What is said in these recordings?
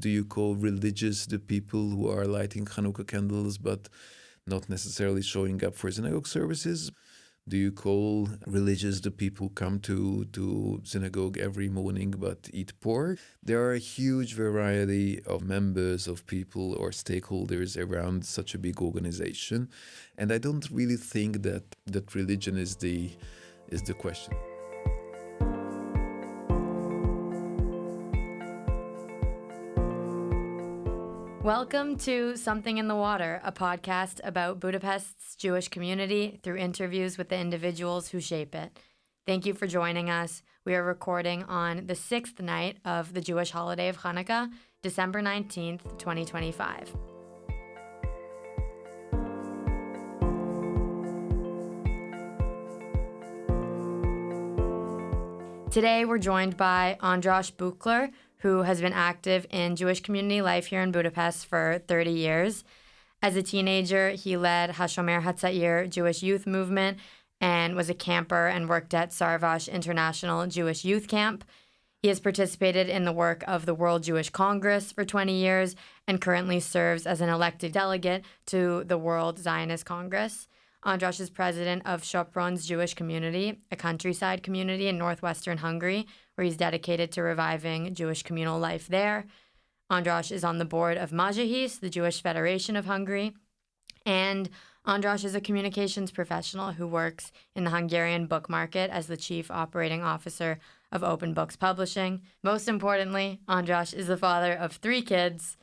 Do you call religious the people who are lighting Hanukkah candles but not necessarily showing up for synagogue services? Do you call religious the people who come to synagogue every morning but eat pork? There are a huge variety of members of people or stakeholders around such a big organization. And I don't really think that religion is the question. Welcome to Something in the Water, a podcast about Budapest's Jewish community through interviews with the individuals who shape it. Thank you for joining us. We are recording on the 6th night of the Jewish holiday of Hanukkah, December 19th, 2025. Today, we're joined by András Büchler, who has been active in Jewish community life here in Budapest for 30 years. As a teenager, he led Hashomer Hatzair Jewish youth movement and was a camper and worked at Sarvash International Jewish Youth Camp. He has participated in the work of the World Jewish Congress for 20 years and currently serves as an elected delegate to the World Zionist Congress. András is president of Sopron's Jewish community, a countryside community in northwestern Hungary, where he's dedicated to reviving Jewish communal life there. András is on the board of Majahis, the Jewish Federation of Hungary, and András is a communications professional who works in the Hungarian book market as the chief operating officer of Open Books Publishing. Most importantly, András is the father of 3 kids.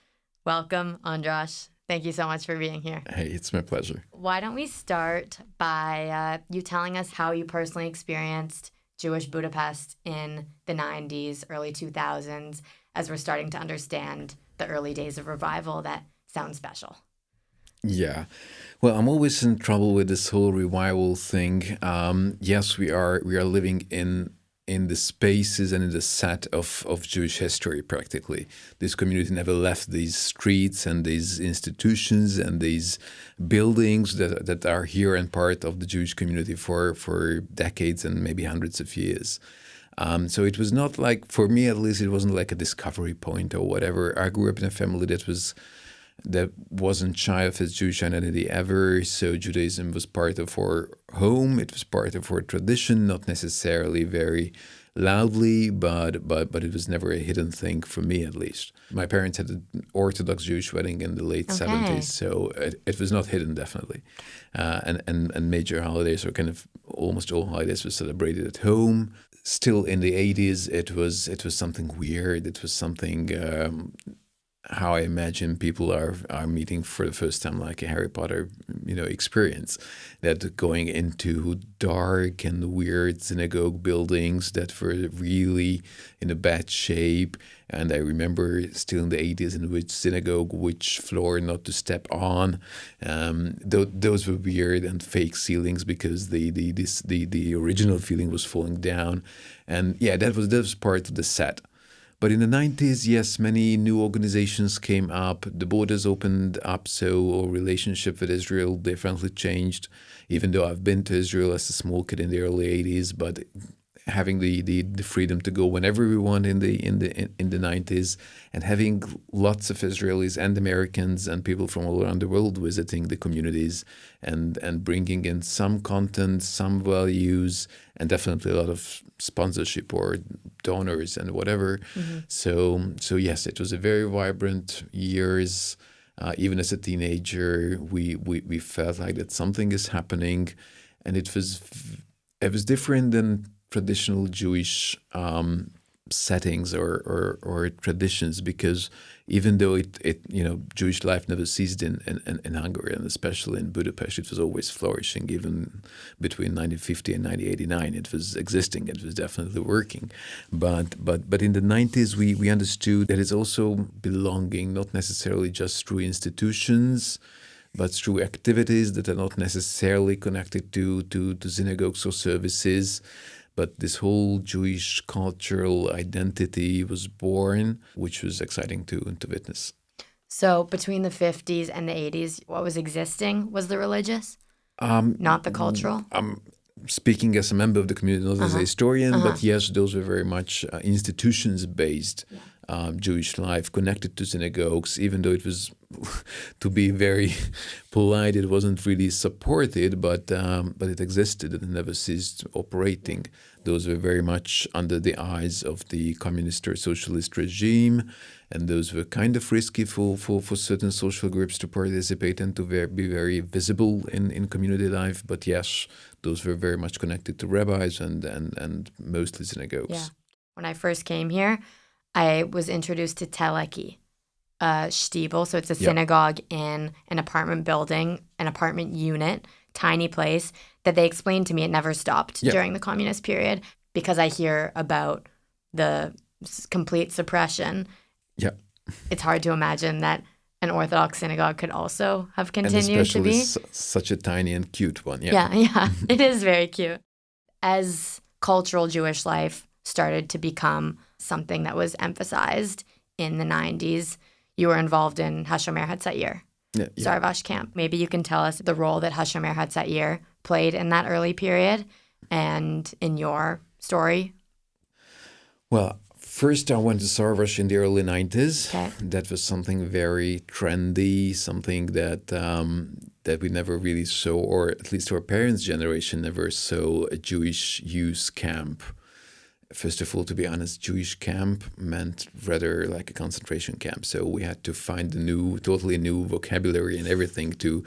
Welcome, András. Thank you so much for being here. Hey, it's my pleasure. Why don't we start by you telling us how you personally experienced Jewish Budapest in the 90s, early 2000s, as we're starting to understand the early days of revival that sound special. Yeah. Well, I'm always in trouble with this whole revival thing. Yes, we are living in the spaces and in the set of Jewish history, practically. This community never left these streets and these institutions and these buildings that are here and part of the Jewish community for decades and maybe hundreds of years. So it was not like, for me at least, it wasn't like a discovery point or whatever. I grew up in a family that wasn't shy of its Jewish identity ever. So Judaism was part of our home. It was part of our tradition, not necessarily very loudly, but it was never a hidden thing for me, at least. My parents had an Orthodox Jewish wedding in the late 70s, so it was not hidden, definitely. And major holidays, or kind of almost all holidays, were celebrated at home. Still in the 80s, it was something weird. It was something how I imagine people are meeting for the first time, like a Harry Potter, experience, that going into dark and weird synagogue buildings that were really in a bad shape. And I remember still in the 80s in which synagogue, which floor not to step on. Those were weird, and fake ceilings because the original feeling was falling down. And yeah, that was part of the set. But in the 90s, yes, many new organizations came up. The borders opened up, so our relationship with Israel definitely changed. Even though I've been to Israel as a small kid in the early 80s, but having the freedom to go whenever we want in the 90s, and having lots of Israelis and Americans and people from all around the world visiting the communities and bringing in some content, some values, and definitely a lot of sponsorship or donors and whatever. Mm-hmm. So yes, it was a very vibrant years. Even as a teenager, we felt like that something is happening, and it was different than traditional Jewish settings or traditions, because even though it Jewish life never ceased in Hungary, and especially in Budapest, it was always flourishing. Even between 1950 and 1989, it was existing. It was definitely working. But in the 90s, we understood that it's also belonging, not necessarily just through institutions, but through activities that are not necessarily connected to synagogues or services. But this whole Jewish cultural identity was born, which was exciting to witness. So between the 50s and the 80s, what was existing was the religious, not the cultural? I'm speaking as a member of the community, not as a historian, but yes, those were very much institutions-based Jewish life connected to synagogues, even though it was, to be very polite, it wasn't really supported, but it existed and never ceased operating. Those were very much under the eyes of the communist or socialist regime, and those were kind of risky for certain social groups to participate and to be very visible in community life. But yes, those were very much connected to rabbis and mostly synagogues. Yeah. When I first came here, I was introduced to Teleki, Stiebel. So it's a synagogue in an apartment building, an apartment unit, tiny place that they explained to me it never stopped during the communist period, because I hear about the complete suppression. Yeah. It's hard to imagine that an Orthodox synagogue could also have continued to be. And especially such a tiny and cute one. Yeah. It is very cute. As cultural Jewish life started to become something that was emphasized in the 90s, you were involved in Hashomer Hatzair, Sarvash camp. Maybe you can tell us the role that Hashomer Hatzair played in that early period and in your story. Well, first I went to Sarvash in the early 90s. Okay. That was something very trendy, something that we never really saw, or at least our parents' generation never saw, a Jewish youth camp. First of all, to be honest, Jewish camp meant rather like a concentration camp. So we had to find a totally new vocabulary and everything to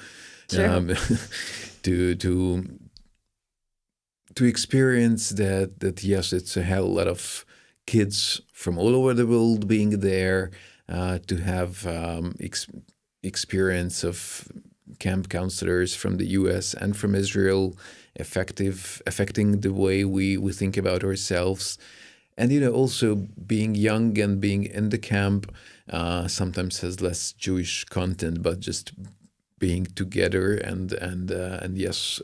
to experience that. Yes, it's a hell lot of kids from all over the world being there, to have experience of camp counselors from the U.S. and from Israel, affecting the way we think about ourselves. And, also being young and being in the camp sometimes has less Jewish content, but just being together and yes,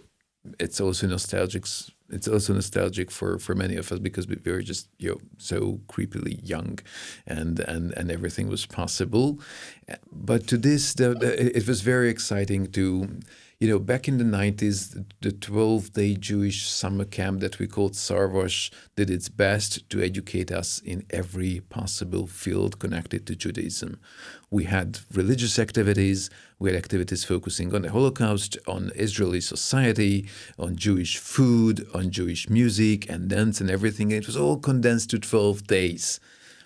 it's also nostalgic. It's also nostalgic for many of us because we were just so creepily young, and everything was possible. But to this, it was very exciting to, back in the 90s, the 12-day Jewish summer camp that we called Sarvash did its best to educate us in every possible field connected to Judaism. We had religious activities, we had activities focusing on the Holocaust, on Israeli society, on Jewish food, on Jewish music and dance and everything. It was all condensed to 12 days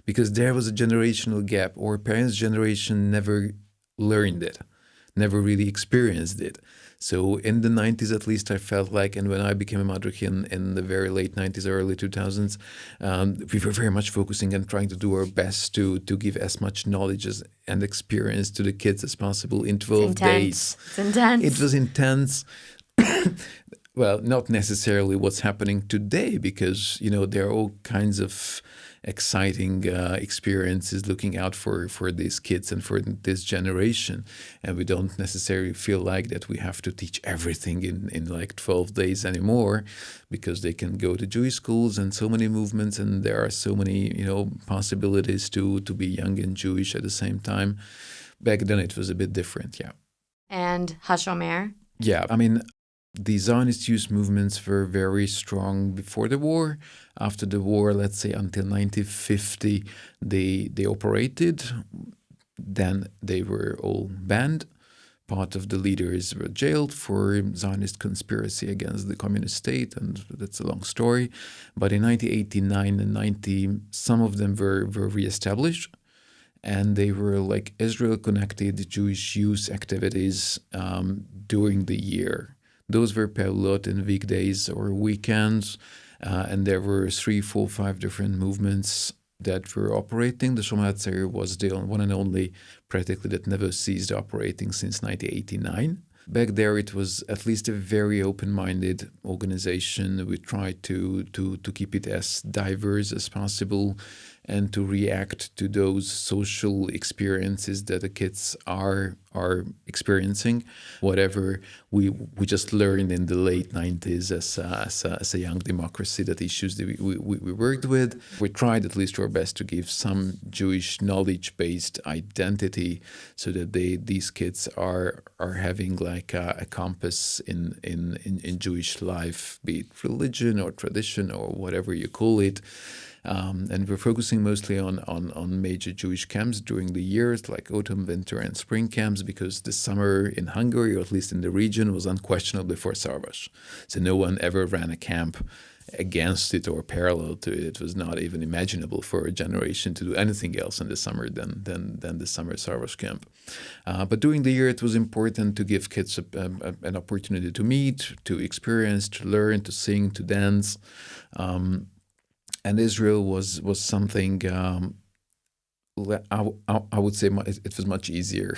because there was a generational gap. Our parents' generation never learned it, never really experienced it. So in the 90s, at least, I felt like, and when I became a madrich in the very late 90s, early 2000s, we were very much focusing and trying to do our best to give as much knowledge and experience to the kids as possible in 12 days. It's intense. It was intense. Well, not necessarily what's happening today, because, there are all kinds of exciting experiences looking out for these kids and for this generation. And we don't necessarily feel like that we have to teach everything in like 12 days anymore, because they can go to Jewish schools and so many movements, and there are so many, possibilities to be young and Jewish at the same time. Back then it was a bit different, yeah. And Hashomer? Yeah, I mean, the Zionist youth movements were very strong before the war. After the war, let's say until 1950, they operated. Then they were all banned. Part of the leaders were jailed for Zionist conspiracy against the communist state, and that's a long story. But in 1989 and 90, some of them were reestablished. And they were like Israel-connected Jewish youth activities during the year. Those were Peulot in weekdays or weekends, and there were 3, 4, 5 different movements that were operating. The Shomer Hatzair was the one and only, practically, that never ceased operating since 1989. Back there, it was at least a very open-minded organization. We tried to keep it as diverse as possible and to react to those social experiences that the kids are experiencing. Whatever we just learned in the late 90s as a young democracy, that issues that we worked with. We tried at least our best to give some Jewish knowledge-based identity so that these kids are having like a compass in Jewish life, be it religion or tradition or whatever you call it. And we're focusing mostly on major Jewish camps during the years, like autumn, winter, and spring camps, because the summer in Hungary, or at least in the region, was unquestionably for Sarvas. So no one ever ran a camp against it or parallel to it. It was not even imaginable for a generation to do anything else in the summer than the summer Sarvas camp. But during the year, it was important to give kids an opportunity to meet, to experience, to learn, to sing, to dance. And Israel was something. I would say it was much easier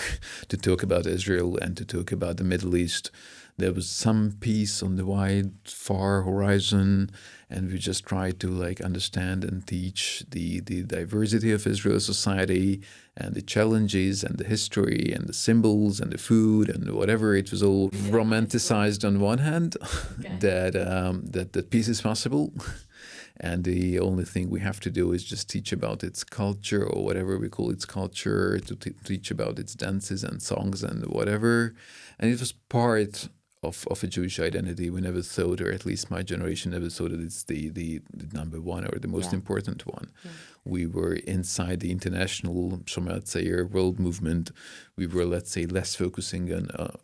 to talk about Israel and to talk about the Middle East. There was some peace on the wide, far horizon, and we just tried to understand and teach the diversity of Israel's society and the challenges and the history and the symbols and the food and whatever. It was all romanticized on one hand, okay. that peace is possible. And the only thing we have to do is just teach about its culture, or whatever we call its culture, to teach about its dances and songs and whatever. And it was part of a Jewish identity. We never thought, or at least my generation never thought that it's the number one or the most important one. Yeah. We were inside the international Shomer Hatzair world movement. We were, let's say, less focusing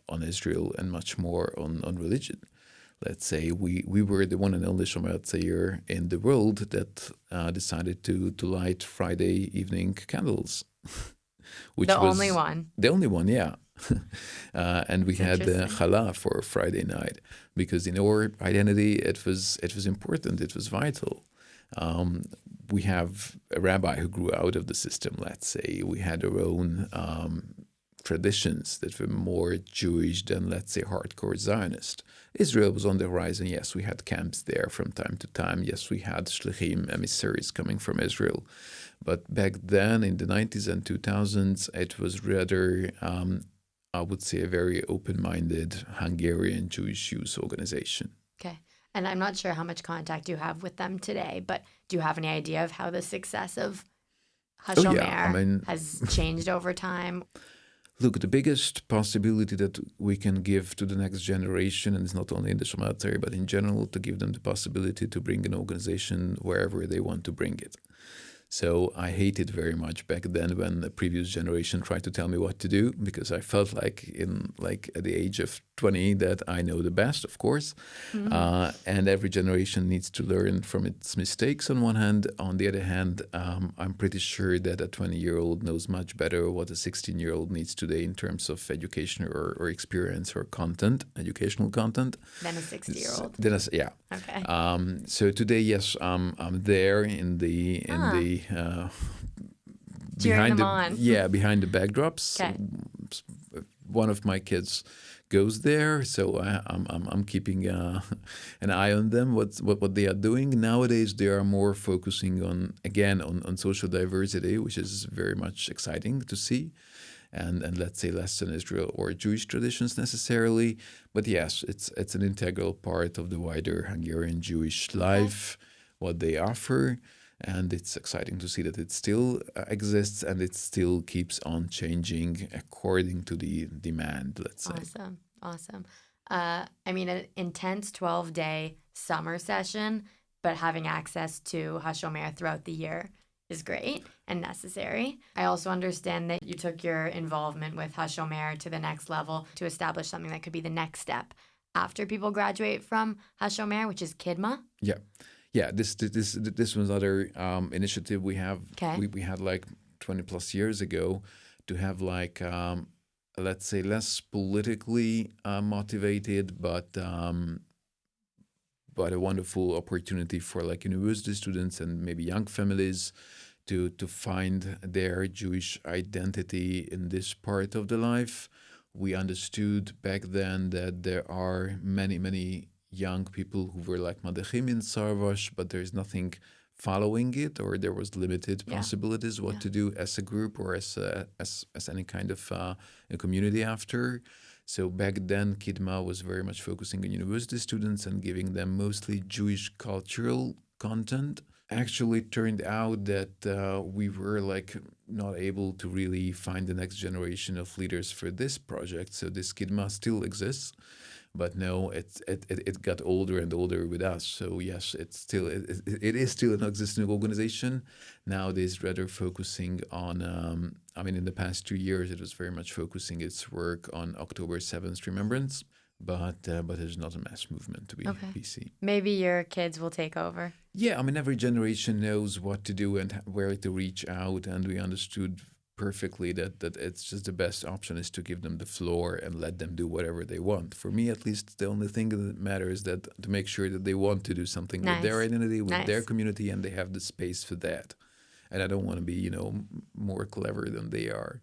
on Israel and much more on religion. Let's say we were the one and only Shomer Hatzair in the world that decided to light Friday evening candles. Which the was only one. The only one, yeah. And we had challah for Friday night, because in our identity it was important, it was vital. We have a rabbi who grew out of the system, let's say. We had our own traditions that were more Jewish than, let's say, hardcore Zionist. Israel was on the horizon. Yes, we had camps there from time to time. Yes, we had shlichim, emissaries coming from Israel. But back then, in the 90s and 2000s, it was rather, I would say, a very open-minded Hungarian Jewish youth organization. Okay. And I'm not sure how much contact you have with them today, but do you have any idea of how the success of Hashomer has changed over time? Look, the biggest possibility that we can give to the next generation, and it's not only in the Shomer Hatzair, but in general, to give them the possibility to bring an organization wherever they want to bring it. So I hated very much back then when the previous generation tried to tell me what to do, because I felt like at the age of 20 that I know the best, of course. Mm-hmm. And every generation needs to learn from its mistakes on one hand. On the other hand, I'm pretty sure that a 20-year-old knows much better what a 16-year-old needs today in terms of education or experience or content, educational content. Than a 60-year-old. Yeah. Okay. So today, yes, I'm there in the behind the backdrops. Okay. One of my kids goes there, so I'm keeping an eye on them. What they are doing nowadays. They are more focusing on social diversity, which is very much exciting to see. And let's say less than Israel or Jewish traditions necessarily, but yes, it's an integral part of the wider Hungarian Jewish life, what they offer, and it's exciting to see that it still exists and it still keeps on changing according to the demand, let's say. Awesome. An intense 12-day summer session, but having access to Hashomer throughout the year is great and necessary. I also understand that you took your involvement with Hashomer to the next level to establish something that could be the next step after people graduate from Hashomer, which is Kidma. Yeah. This was another initiative we have. Okay. We had 20 plus years ago to have let's say less politically motivated, but a wonderful opportunity for university students and maybe young families to find their Jewish identity in this part of the life. We understood back then that there are many young people who were Madachim in Sarvash, but there's nothing following it, or there was limited possibilities to do as a group or as any kind of a community after. So back then, Kidma was very much focusing on university students and giving them mostly Jewish cultural content. Actually, turned out that we were not able to really find the next generation of leaders for this project. So this Kidma still exists. But no, it got older and older with us. So yes, it is still an existing organization. Nowadays, rather focusing on. I mean, in the past 2 years, it was very much focusing its work on October 7th remembrance. But it's not a mass movement to be Okay. PC. Maybe your kids will take over. Yeah, I mean, every generation knows what to do and where to reach out, and we understood perfectly that it's just the best option is to give them the floor and let them do whatever they want. For me, at least, the only thing that matters is that to make sure that they want to do something with their Nice. identity, with their Nice. community, and they have the space for that. And I don't want to be, more clever than they are.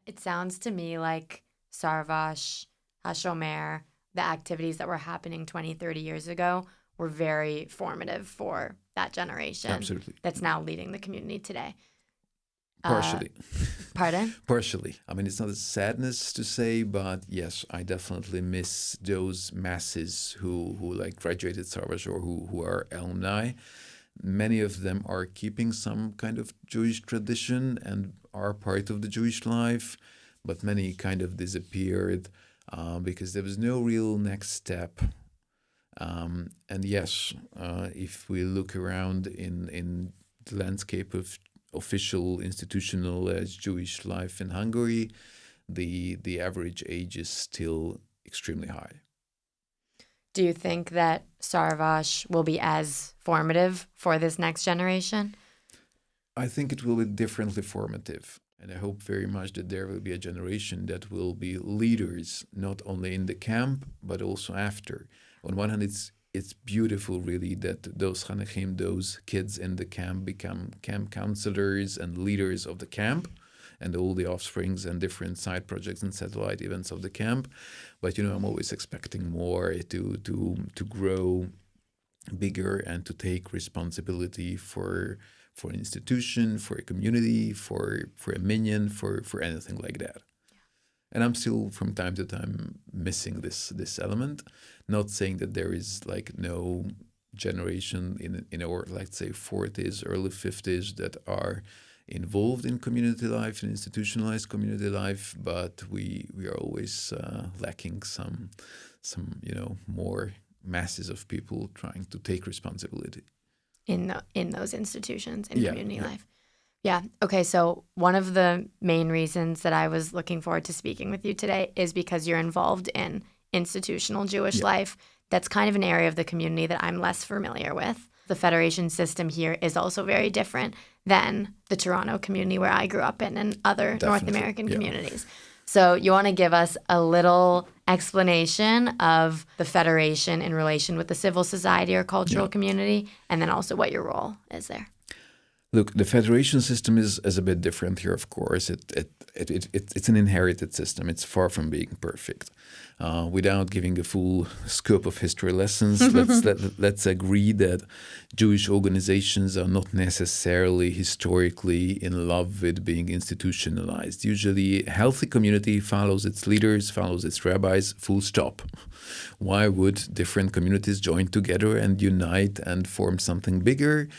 It sounds to me like Sarvash, Hashomer, the activities that were happening 20, 30 years ago were very formative for that generation Absolutely. that's now leading the community today. Partially. Pardon? Partially. I mean, it's not a sadness to say, but yes, I definitely miss those masses who like graduated Sarvash or who are alumni. Many of them are keeping some kind of Jewish tradition and are part of the Jewish life, but many kind of disappeared because there was no real next step. And yes, if we look around in the landscape of official institutionalized Jewish life in Hungary, the average age is still extremely high. Do you think that Sarvash will be as formative for this next generation? I think it will be differently formative. And I hope very much that there will be a generation that will be leaders, not only in the camp, but also after. On one hand, it's beautiful, really, that those Chanechim, those kids in the camp, become camp counselors and leaders of the camp, and all the offsprings and different side projects and satellite events of the camp. But I'm always expecting more to grow bigger and to take responsibility for an institution, for a community, for a minyan, for anything like that. And I'm still from time to time missing this element. Not saying that there is like no generation in our, let's say, 40s, early 50s that are involved in community life and institutionalized community life, but we are always lacking some more masses of people trying to take responsibility In those institutions, in community life. Yeah. Okay. So one of the main reasons that I was looking forward to speaking with you today is because you're involved in institutional Jewish life. That's kind of an area of the community that I'm less familiar with. The federation system here is also very different than the Toronto community where I grew up in and other North American communities. So you want to give us a little explanation of the federation in relation with the civil society or cultural community, and then also what your role is there. Look, the federation system is a bit different here, of course. It's an inherited system. It's far from being perfect. Without giving a full scope of history lessons, let's agree that Jewish organizations are not necessarily historically in love with being institutionalized. Usually, a healthy community follows its leaders, follows its rabbis, full stop. Why would different communities join together and unite and form something bigger?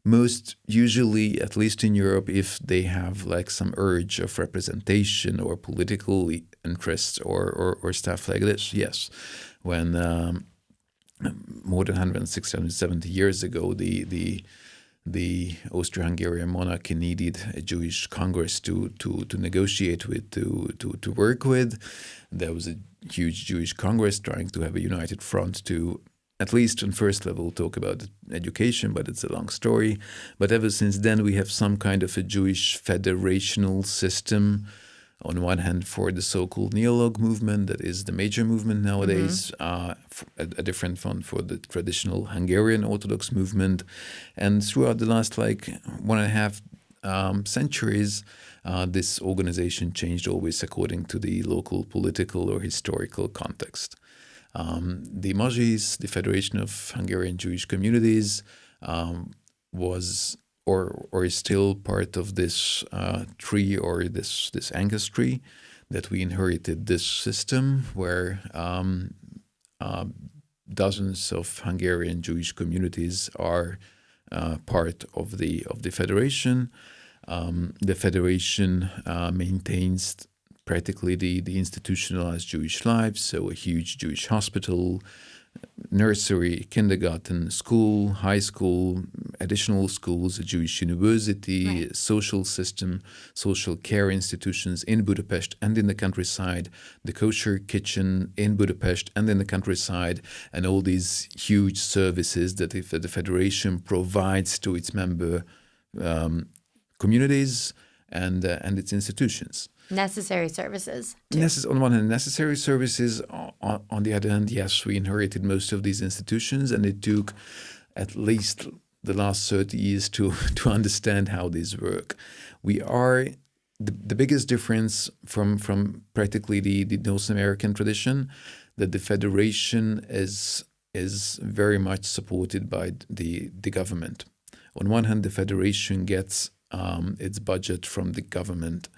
Most usually, at least in Europe, if they have like some urge of representation or political interests or stuff like this, yes. When more than 160, 170 years ago, the Austro-Hungarian monarchy needed a Jewish Congress to negotiate with, to work with. There was a huge Jewish Congress trying to have a united front to, at least on first level, talk about education, but it's a long story. But ever since then, we have some kind of a Jewish federational system. On one hand, for the so-called neolog movement, that is the major movement nowadays, a different one for the traditional Hungarian Orthodox movement. And throughout the last 1.5 centuries, this organization changed always according to the local political or historical context. The Majlis, the Federation of Hungarian Jewish Communities, was or is still part of this tree or this Angus tree that we inherited this system where dozens of Hungarian Jewish communities are part of the federation. The federation maintains practically the institutionalized Jewish life, so a huge Jewish hospital, nursery, kindergarten, school, high school, additional schools, a Jewish university, Right. social system, social care institutions in Budapest and in the countryside, the kosher kitchen in Budapest and in the countryside, and all these huge services that if the federation provides to its member communities and its institutions. Necessary services, too. On one hand, necessary services. On the other hand, yes, we inherited most of these institutions, and it took at least the last 30 years to understand how these work. We are the biggest difference from practically the North American tradition, that the federation is very much supported by the government. On one hand, the federation gets its budget from the government.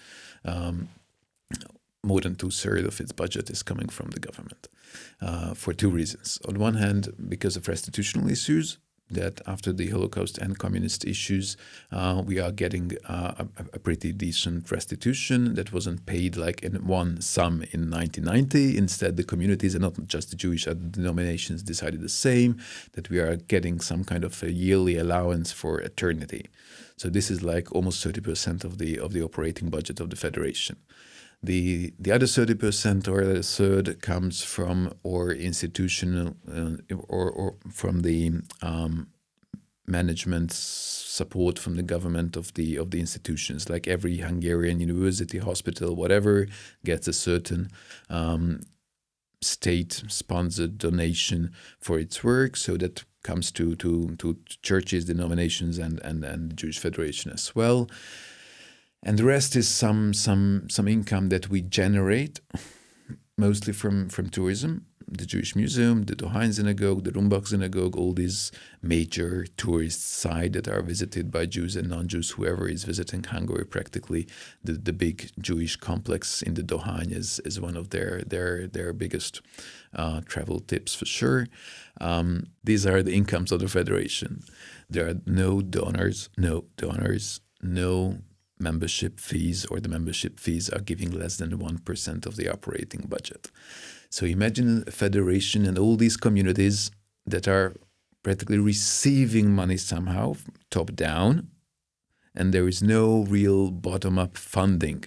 More than 2/3 of its budget is coming from the government for two reasons. On one hand, because of restitutional issues, that after the Holocaust and communist issues, we are getting a pretty decent restitution that wasn't paid like in one sum in 1990. Instead, the communities, and not just the Jewish denominations, decided the same, that we are getting some kind of a yearly allowance for eternity. So this is like almost 30% of the operating budget of the federation. The other 30% or a third comes from our institutional or from the management support from the government of the institutions. Like every Hungarian university, hospital, whatever, gets a certain state-sponsored donation for its work. So that comes to churches, denominations, and the Jewish Federation as well. And the rest is some income that we generate, mostly from tourism, the Jewish Museum, the Dohain Synagogue, the Rumbach Synagogue, all these major tourist sites that are visited by Jews and non-Jews, whoever is visiting Hungary practically. The big Jewish complex in the Dohain is one of their biggest travel tips for sure. These are the incomes of the federation. There are no donors, no membership fees, or the membership fees are giving less than 1% of the operating budget. So imagine a federation and all these communities that are practically receiving money somehow, top down, and there is no real bottom-up funding.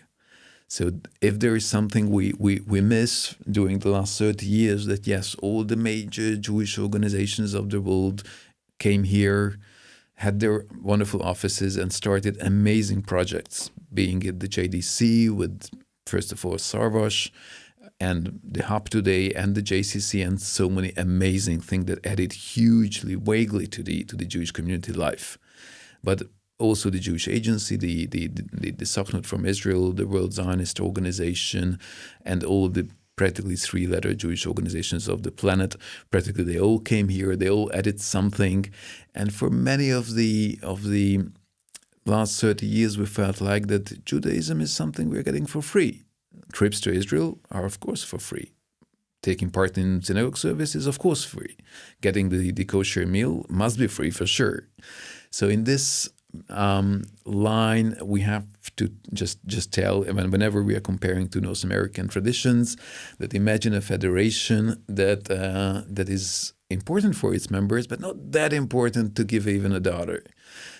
So if there is something we miss during the last 30 years, that yes, all the major Jewish organizations of the world came here, had their wonderful offices and started amazing projects, being at the JDC with, first of all, Sarvas, and the Hub Today, and the JCC, and so many amazing things that added hugely, vaguely to the Jewish community life. But also the Jewish Agency, the Sochnut from Israel, the World Zionist Organization, and all the practically three-letter Jewish organizations of the planet. Practically they all came here, they all added something. And for many of the last 30 years, we felt like that Judaism is something we're getting for free. Trips to Israel are, of course, for free. Taking part in synagogue service is, of course, free. Getting the kosher meal must be free for sure. So in this line, we have to just tell, whenever we are comparing to North American traditions, that imagine a federation that is important for its members, but not that important to give even a dollar.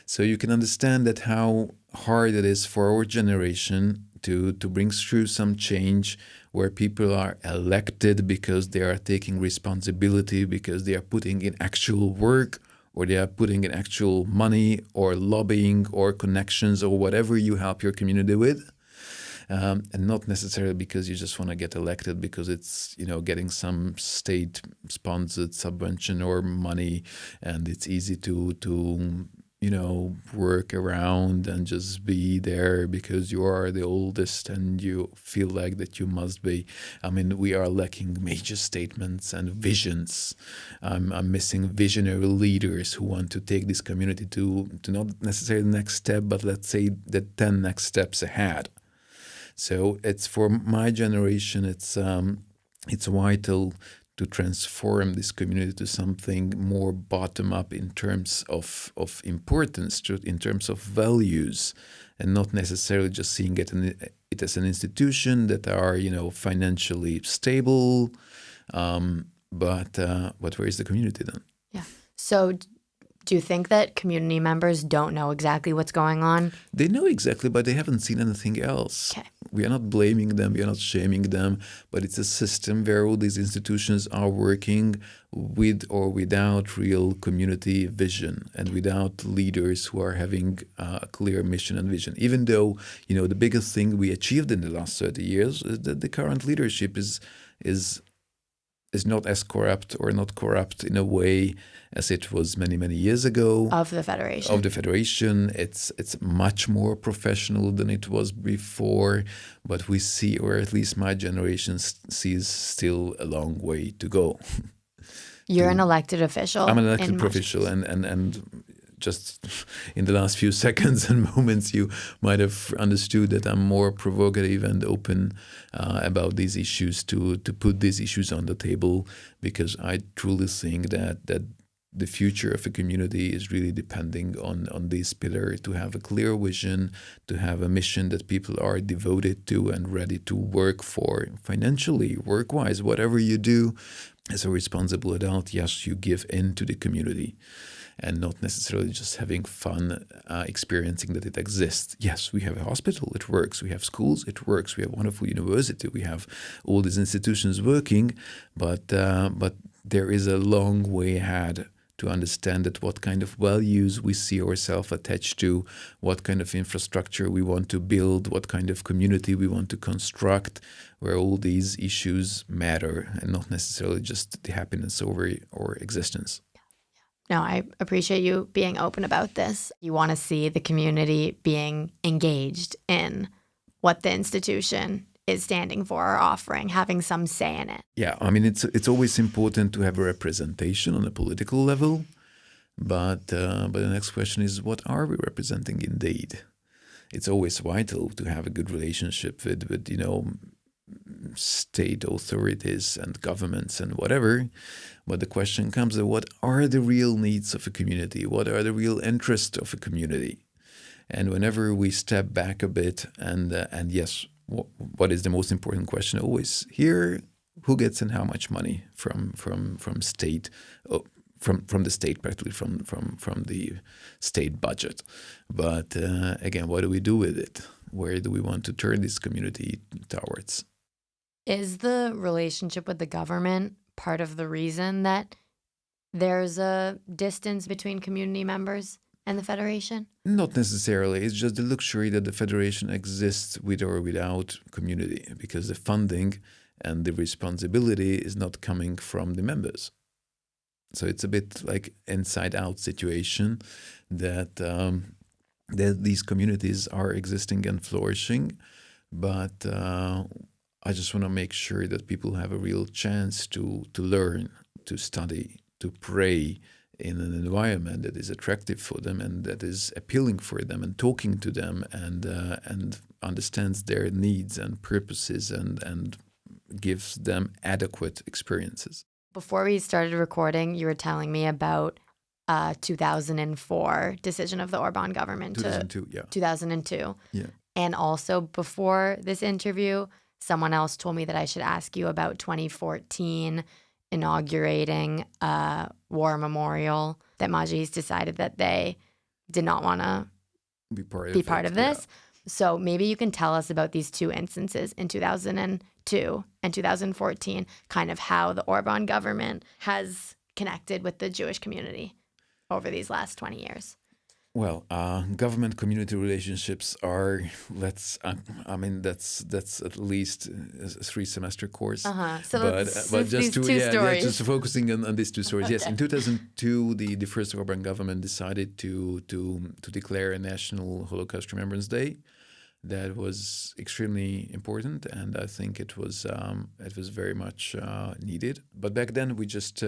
So you can understand that how hard it is for our generation to bring through some change where people are elected because they are taking responsibility, because they are putting in actual work, or they are putting in actual money or lobbying or connections or whatever you help your community with. And not necessarily because you just want to get elected because it's, getting some state-sponsored subvention or money, and it's easy to work around and just be there because you are the oldest and you feel like that you must be. We are lacking major statements and visions. I'm missing visionary leaders who want to take this community to not necessarily the next step, but let's say the 10 next steps ahead. So it's for my generation, it's vital to transform this community to something more bottom-up in terms of importance, in terms of values, and not necessarily just seeing it it as an institution that are, financially stable. But where is the community then? Yeah. So do you think that community members don't know exactly what's going on? They know exactly, but they haven't seen anything else. Okay. We are not blaming them, we are not shaming them, but it's a system where all these institutions are working with or without real community vision and without leaders who are having a clear mission and vision. Even though, the biggest thing we achieved in the last 30 years is that the current leadership is not as corrupt or not corrupt in a way as it was many, many years ago. Of the Federation. It's much more professional than it was before, but we see, or at least my generation sees, still a long way to go. You're an elected official. I'm an elected official, and just in the last few seconds and moments, you might have understood that I'm more provocative and open about these issues, to put these issues on the table, because I truly think that the future of a community is really depending on this pillar, to have a clear vision, to have a mission that people are devoted to and ready to work for financially, work-wise, whatever you do as a responsible adult. Yes, you give in to the community and not necessarily just having fun, experiencing that it exists. Yes, we have a hospital, it works. We have schools, it works. We have a wonderful university. We have all these institutions working, but there is a long way ahead to understand that what kind of values we see ourselves attached to, what kind of infrastructure we want to build, what kind of community we want to construct, where all these issues matter and not necessarily just the happiness or existence. No, I appreciate you being open about this. You want to see the community being engaged in what the institution is standing for or offering, having some say in it. Yeah, I mean, it's always important to have a representation on a political level, but the next question is, what are we representing indeed? It's always vital to have a good relationship with state authorities and governments and whatever. But the question comes, what are the real needs of a community? What are the real interests of a community? And whenever we step back a bit, and yes, what is the most important question always here? Who gets and how much money from state, from the state, practically from the state budget? But again, what do we do with it? Where do we want to turn this community towards? Is the relationship with the government part of the reason that there's a distance between community members and the Federation? Not necessarily. It's just the luxury that the Federation exists with or without community, because the funding and the responsibility is not coming from the members. So it's a bit like inside-out situation that these communities are existing and flourishing, but I just want to make sure that people have a real chance to learn, to study, to pray in an environment that is attractive for them and that is appealing for them and talking to them and understands their needs and purposes and gives them adequate experiences. Before we started recording, you were telling me about 2004 decision of the Orban government. 2002, yeah. 2002. Yeah. And also before this interview, someone else told me that I should ask you about 2014 inaugurating a war memorial that Majlis decided that they did not want to be part of this. Yeah. So maybe you can tell us about these two instances in 2002 and 2014, kind of how the Orban government has connected with the Jewish community over these last 20 years. Well, government-community relationships are, that's at least a 3-semester course. So but just two stories. Just focusing on these two stories. Okay. Yes, in 2002, the first Orban government decided to declare a national Holocaust Remembrance Day. That was extremely important, and I think it was very much needed. But back then, we just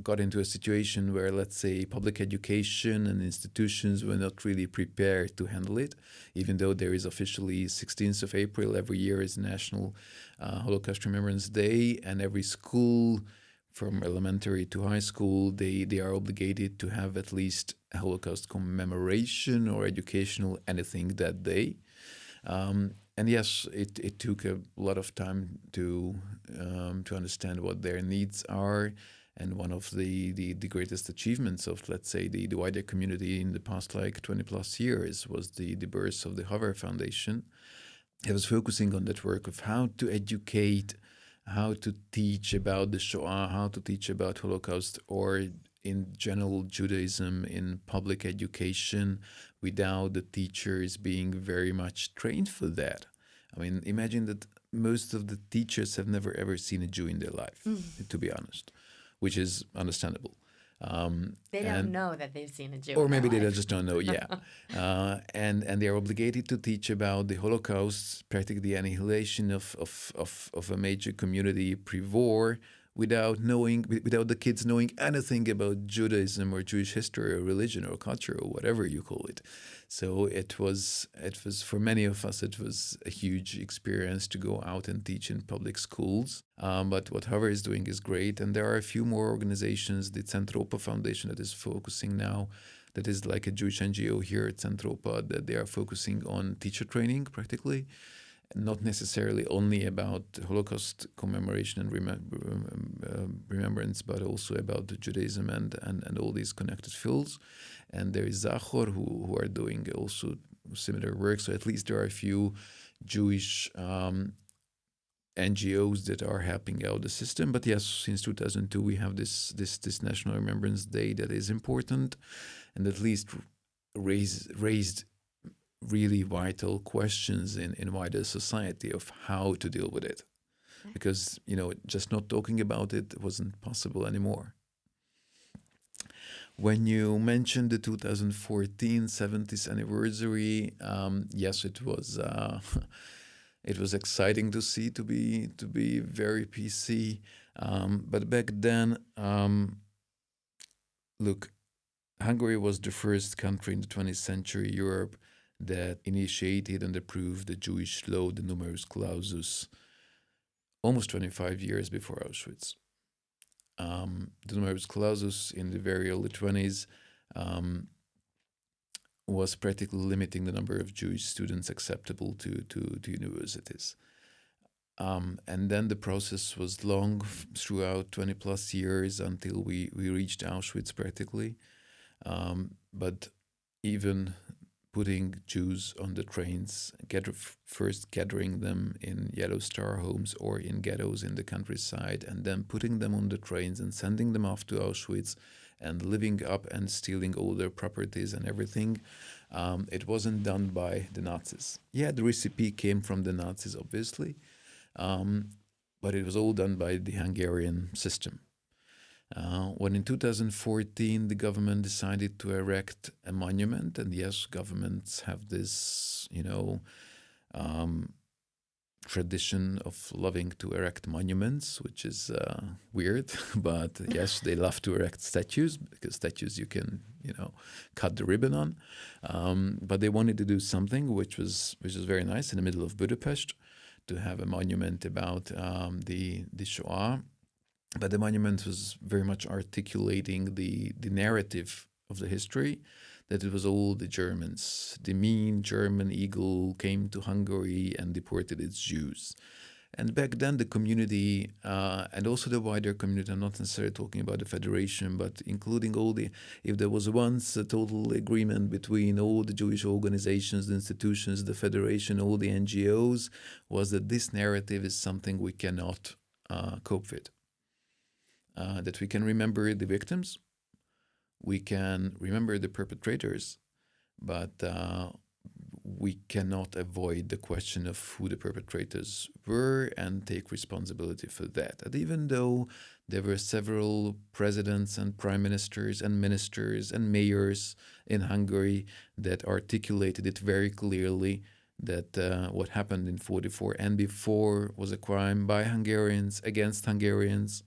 got into a situation where, let's say, public education and institutions were not really prepared to handle it, even though there is officially 16th of April every year is National Holocaust Remembrance Day, and every school from elementary to high school, they are obligated to have at least a Holocaust commemoration or educational anything that day. and yes, it took a lot of time to understand what their needs are. And one of the greatest achievements of, let's say, the wider community in the past like 20 plus years was the birth of the Haver Foundation. It was focusing on that work of how to educate, how to teach about the Shoah, how to teach about Holocaust, or in general Judaism in public education without the teachers being very much trained for that. I mean, imagine that most of the teachers have never ever seen a Jew in their life, to be honest, which is understandable. They don't know that they've seen a Jew Or in their maybe they life. just don't know, yeah. And they are obligated to teach about the Holocaust, practically the annihilation of a major community pre-war, without the kids knowing anything about Judaism or Jewish history or religion or culture or whatever you call it. So it was for many of us, it was a huge experience to go out and teach in public schools. But what Haver is doing is great, and there are a few more organizations. The Centropa Foundation that is focusing now, that is like a Jewish NGO here at Centropa, that they are focusing on teacher training practically, not necessarily only about Holocaust commemoration and remembrance, but also about Judaism and all these connected fields. And there is Zachor, who are doing also similar work. So at least there are a few Jewish NGOs that are helping out the system. But yes, since 2002, we have this National Remembrance Day that is important, and at least raised really vital questions in wider society of how to deal with it. Because, just not talking about it wasn't possible anymore. When you mentioned the 2014 70th anniversary, yes, it was it was exciting to see, to be very PC. But back then, look, Hungary was the first country in the 20th century Europe that initiated and approved the Jewish law, the numerus clausus, almost 25 years before Auschwitz. The numerus clausus in the very early 20s was practically limiting the number of Jewish students acceptable to universities. And then the process was long throughout 20 plus years until we reached Auschwitz practically. But even putting Jews on the trains, first gathering them in Yellow Star homes or in ghettos in the countryside, and then putting them on the trains and sending them off to Auschwitz and living up and stealing all their properties and everything. It wasn't done by the Nazis. Yeah, the recipe came from the Nazis, obviously, but it was all done by the Hungarian system. When in 2014 the government decided to erect a monument, and yes, governments have this, tradition of loving to erect monuments, which is weird, but yes, they love to erect statues because statues you can, cut the ribbon on. But they wanted to do something which was very nice in the middle of Budapest, to have a monument about the Shoah. But the monument was very much articulating the narrative of the history, that it was all the Germans. The mean German eagle came to Hungary and deported its Jews. And back then, the community and also the wider community, I'm not necessarily talking about the federation, but including if there was once a total agreement between all the Jewish organizations, the institutions, the federation, all the NGOs, was that this narrative is something we cannot cope with. That we can remember the victims, we can remember the perpetrators, but we cannot avoid the question of who the perpetrators were and take responsibility for that. And even though there were several presidents and prime ministers and ministers and mayors in Hungary that articulated it very clearly, that what happened in 1944 and before was a crime by Hungarians against Hungarians,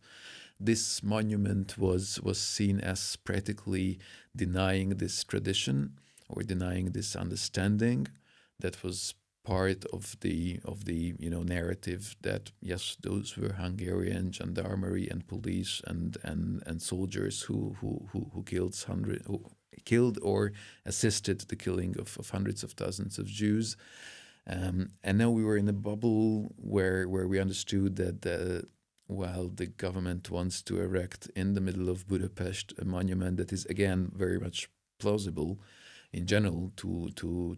this monument was seen as practically denying this tradition or denying this understanding that was part of the narrative that yes, those were Hungarian gendarmerie and police and soldiers who killed or assisted the killing of hundreds of thousands of Jews. And now we were in a bubble where we understood that while the government wants to erect in the middle of Budapest a monument that is again very much plausible in general to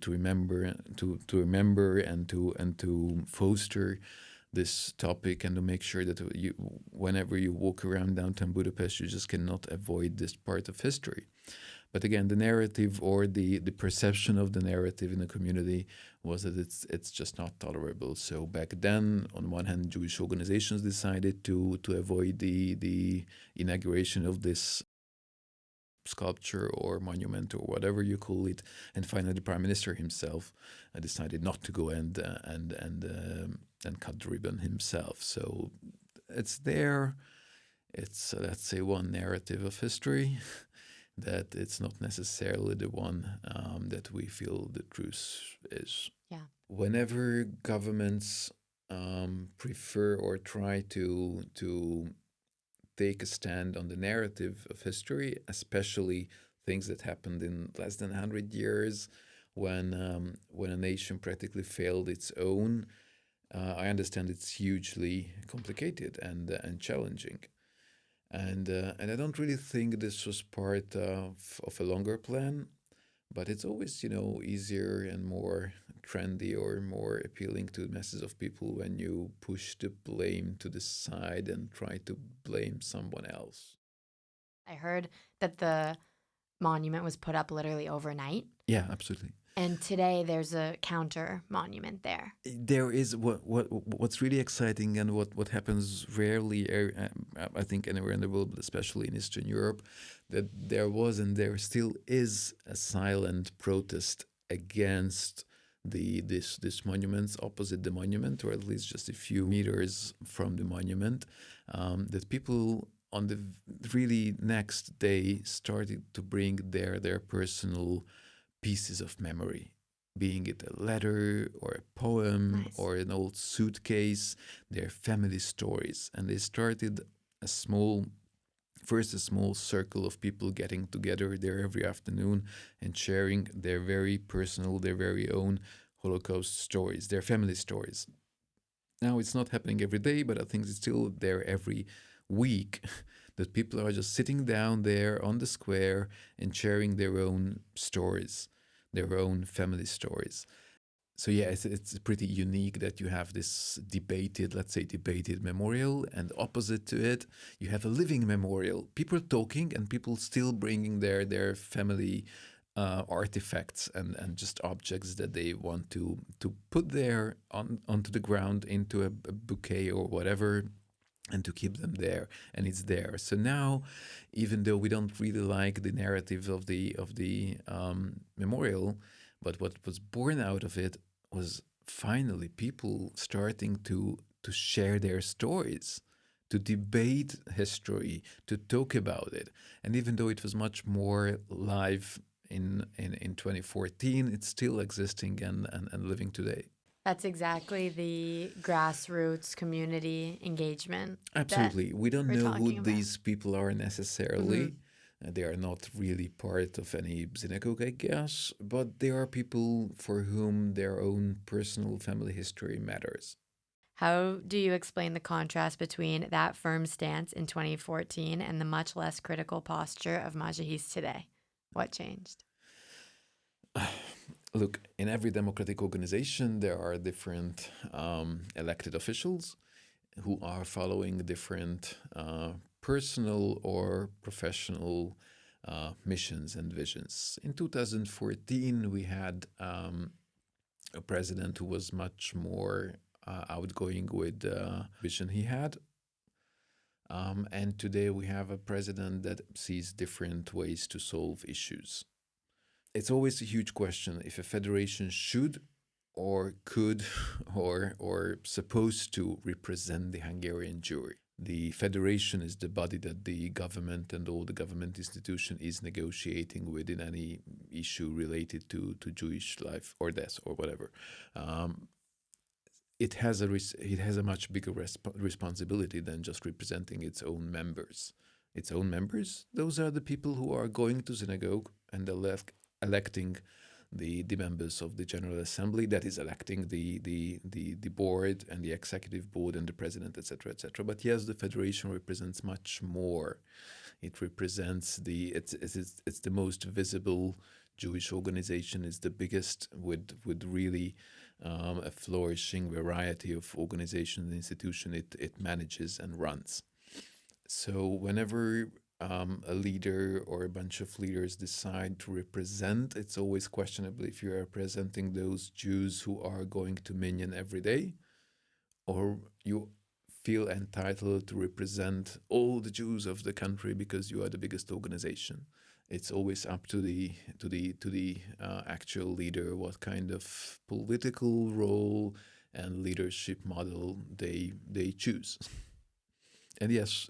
remember and to foster this topic and to make sure that you whenever you walk around downtown Budapest you just cannot avoid this part of history. But again, the narrative or the perception of the narrative in the community was that it's just not tolerable. So back then, on one hand, Jewish organizations decided to avoid the inauguration of this sculpture or monument or whatever you call it, and finally the prime minister himself decided not to go and cut the ribbon himself. So it's there. It's let's say one narrative of history. That it's not necessarily the one that we feel the truth is. Yeah. Whenever governments prefer or try to take a stand on the narrative of history, especially things that happened in less than 100 years, when a nation practically failed its own, I understand it's hugely complicated and challenging. And I don't really think this was part of a longer plan, but it's always easier and more trendy or more appealing to the masses of people when you push the blame to the side and try to blame someone else. I heard that the monument was put up literally overnight. Yeah, absolutely. And today there's a counter monument there. There is what's really exciting and what happens rarely, I think, anywhere in the world, but especially in Eastern Europe, that there was and there still is a silent protest against this monument, opposite the monument, or at least just a few meters from the monument, that people on the really next day started to bring their personal pieces of memory, being it a letter or a poem Nice. or an old suitcase, their family stories. And they started a small circle of people getting together there every afternoon and sharing their very personal, their very own Holocaust stories, their family stories. Now it's not happening every day, but I think it's still there every week that people are just sitting down there on the square and sharing their own stories, their own family stories. So yeah, it's pretty unique that you have this debated memorial, and opposite to it, you have a living memorial. People talking and people still bringing their family artifacts and just objects that they want to put there onto the ground into a bouquet or whatever, and to keep them there, and it's there. So now, even though we don't really like the narrative of the memorial, but what was born out of it was finally people starting to share their stories, to debate history, to talk about it. And even though it was much more live in 2014, it's still existing and living today. That's exactly the grassroots community engagement. Absolutely. We don't we're know who talking about. these people are necessarily. They are not really part of any synagogue, I guess, but they are people for whom their own personal family history matters. How do you explain the contrast between that firm stance in 2014 and the much less critical posture of Majahis today? What changed? Look, in every democratic organization, there are different elected officials who are following different personal or professional missions and visions. In 2014, we had a president who was much more outgoing with the vision he had. And today we have a president that sees different ways to solve issues. It's always a huge question if a federation should or could or supposed to represent the Hungarian Jewry. The federation is the body that the government and all the government institution is negotiating with in any issue related to Jewish life or death or whatever. It has a much bigger responsibility than just representing its own members. Its own members, those are the people who are going to synagogue and electing the members of the General Assembly that is electing the board and the executive board and the president, etc., etc. But yes, the federation represents much more. It represents it's the most visible Jewish organization. It's the biggest with really a flourishing variety of organizations and institutions it manages and runs. So whenever a leader or a bunch of leaders decide to represent, it's always questionable if you're representing those Jews who are going to Minyan every day, or you feel entitled to represent all the Jews of the country because you are the biggest organization. It's always up to the actual leader what kind of political role and leadership model they choose. And yes,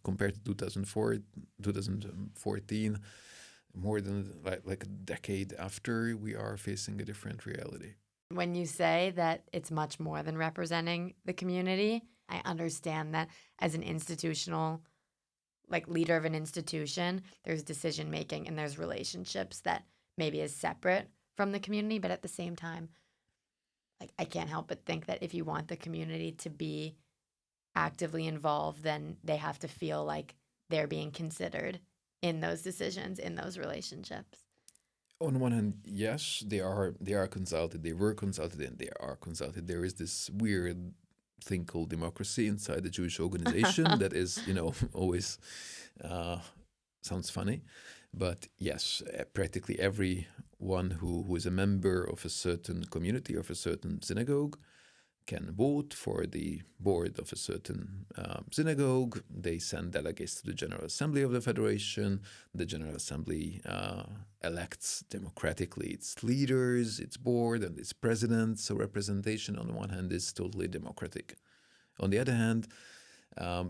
compared to 2014, more than like a decade after, we are facing a different reality. When you say that it's much more than representing the community, I understand that as an institutional, like leader of an institution, there's decision making and there's relationships that maybe is separate from the community. But at the same time, like I can't help but think that if you want the community to be actively involved, then they have to feel like they're being considered in those decisions, in those relationships. On one hand, yes, they are consulted. They were consulted, and they are consulted. There is this weird thing called democracy inside the Jewish organization that is, always sounds funny, but yes, practically everyone who is a member of a certain community, of a certain synagogue, can vote for the board of a certain synagogue. They send delegates to the General Assembly of the Federation. The General Assembly elects democratically its leaders, its board, and its president. So representation on the one hand is totally democratic. On the other hand,